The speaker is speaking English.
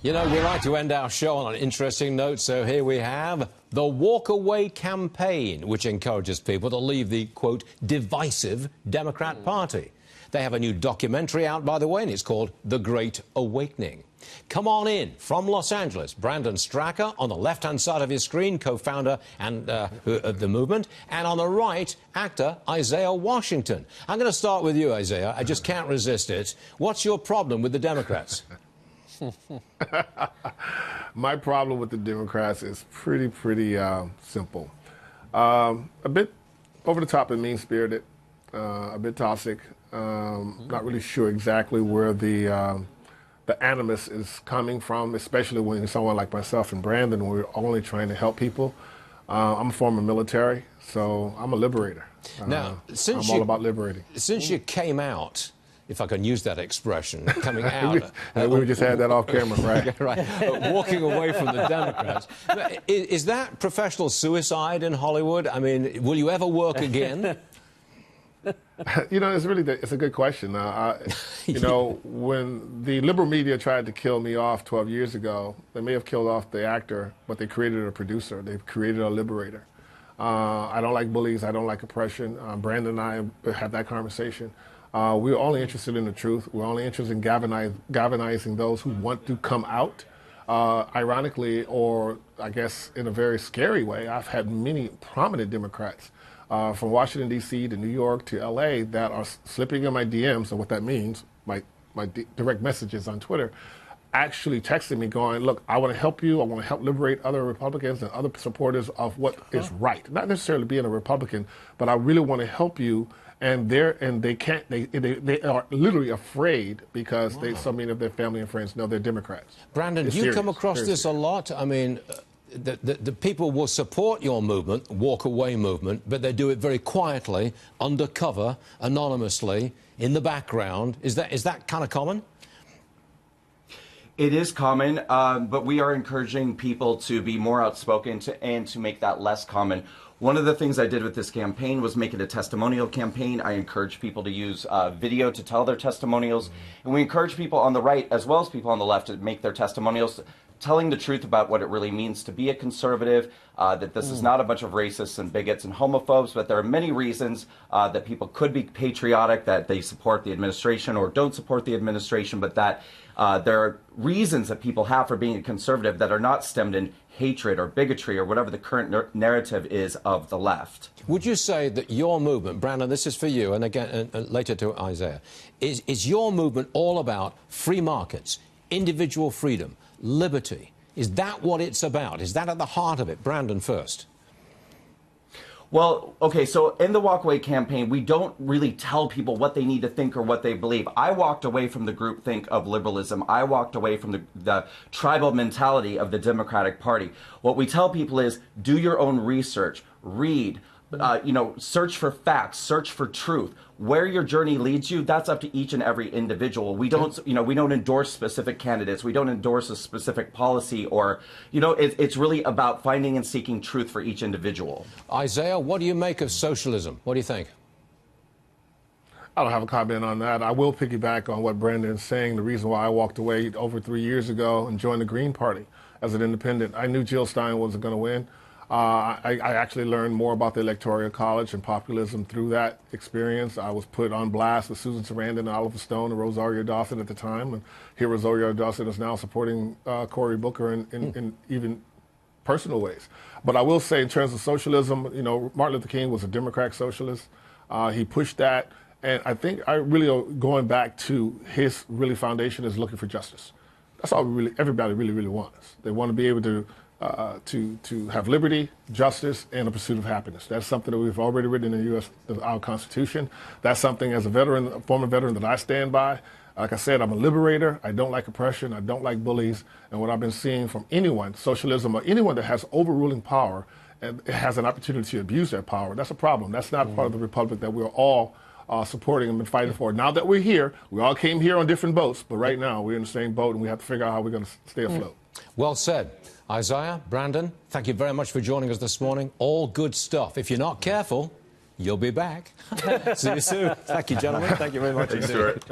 You know, we like to end our show on an interesting note, so here we have the Walk-Away campaign, which encourages people to leave the, quote, divisive Democrat Party. They have a new documentary out, by the way, and it's called The Great Awakening. Come on in from Los Angeles, Brandon Straka, on the left-hand side of your screen, co-founder of the movement, and on the right, actor Isaiah Washington. I'm going to start with you, Isaiah. I just can't resist it. What's your problem with the Democrats? My problem with the Democrats is pretty simple. A bit over the top and mean-spirited, a bit toxic. Not really sure exactly where the animus is coming from, especially when someone like myself and Brandon, we're only trying to help people. I'm a former military, so I'm a liberator. Now, I'm all about liberating. Since you came out, if I can use that expression, coming out. We just had that off camera, right? Right. Walking away from the Democrats. Is that professional suicide in Hollywood? I mean, will you ever work again? You know, it's a good question. You know, when the liberal media tried to kill me off 12 years ago, they may have killed off the actor, but they created a producer. They created a liberator. I don't like bullies. I don't like oppression. Brandon and I had that conversation. We're only interested in the truth. We're only interested in galvanizing those who want to come out. Ironically, or I guess in a very scary way, I've had many prominent Democrats from Washington, D.C. to New York to L.A. that are slipping in my DMs, and what that means, my direct messages on Twitter, actually texting me going, look, I want to help you. I want to help liberate other Republicans and other supporters of what is right. Not necessarily being a Republican, but I really want to help you. And they are literally afraid because so many of their family and friends know they're Democrats. Brandon, do you come across this a lot? I mean, the people will support your movement, walk-away movement, but they do it very quietly, undercover, anonymously, in the background. Is that kind of common? It is common, but we are encouraging people to be more outspoken and to make that less common. One of the things I did with this campaign was make it a testimonial campaign. I encourage people to use video to tell their testimonials. And we encourage people on the right as well as people on the left to make their testimonials, telling the truth about what it really means to be a conservative, that this is not a bunch of racists and bigots and homophobes, but there are many reasons that people could be patriotic, that they support the administration or don't support the administration, but that there are reasons that people have for being a conservative that are not stemmed in hatred or bigotry or whatever the current narrative is of the left. Would you say that your movement, Brandon, this is for you, and again later to Isaiah, is your movement all about free markets, individual freedom, liberty? Is that what it's about? Is that at the heart of it? Brandon first. Well, okay, so in the Walk-Away campaign, we don't really tell people what they need to think or what they believe. I walked away from the groupthink of liberalism. I walked away from the tribal mentality of the Democratic Party. What we tell people is do your own research, read, you know, search for facts, search for truth. Where your journey leads you, that's up to each and every individual. We don't, you know, we don't endorse specific candidates. We don't endorse a specific policy, or, you know, it's really about finding and seeking truth for each individual. Isaiah, what do you make of socialism? What do you think? I don't have a comment on that. I will piggyback on what Brandon is saying. The reason why I walked away over 3 years ago and joined the Green Party as an independent, I knew Jill Stein wasn't going to win. I actually learned more about the Electoral College and populism through that experience. I was put on blast with Susan Sarandon and Oliver Stone and Rosario Dawson at the time. And here Rosario Dawson is now supporting Cory Booker in even personal ways. But I will say in terms of socialism, you know, Martin Luther King was a Democratic socialist. He pushed that. And I think going back to his foundation is looking for justice. That's all everybody really wants. They want to be able to have liberty, justice, and a pursuit of happiness. That's something that we've already written in our Constitution. That's something, as a former veteran, that I stand by. Like I said, I'm a liberator. I don't like oppression. I don't like bullies. And what I've been seeing from anyone, socialism, or anyone that has overruling power and has an opportunity to abuse that power, that's a problem. That's not part of the republic that we're all supporting and been fighting for. Now that we're here, we all came here on different boats, but right now we're in the same boat, and we have to figure out how we're going to stay afloat. Well said. Isaiah, Brandon, thank you very much for joining us this morning. All good stuff. If you're not careful, you'll be back. See you soon. Thank you, gentlemen. Thank you very much. Thanks, Stuart.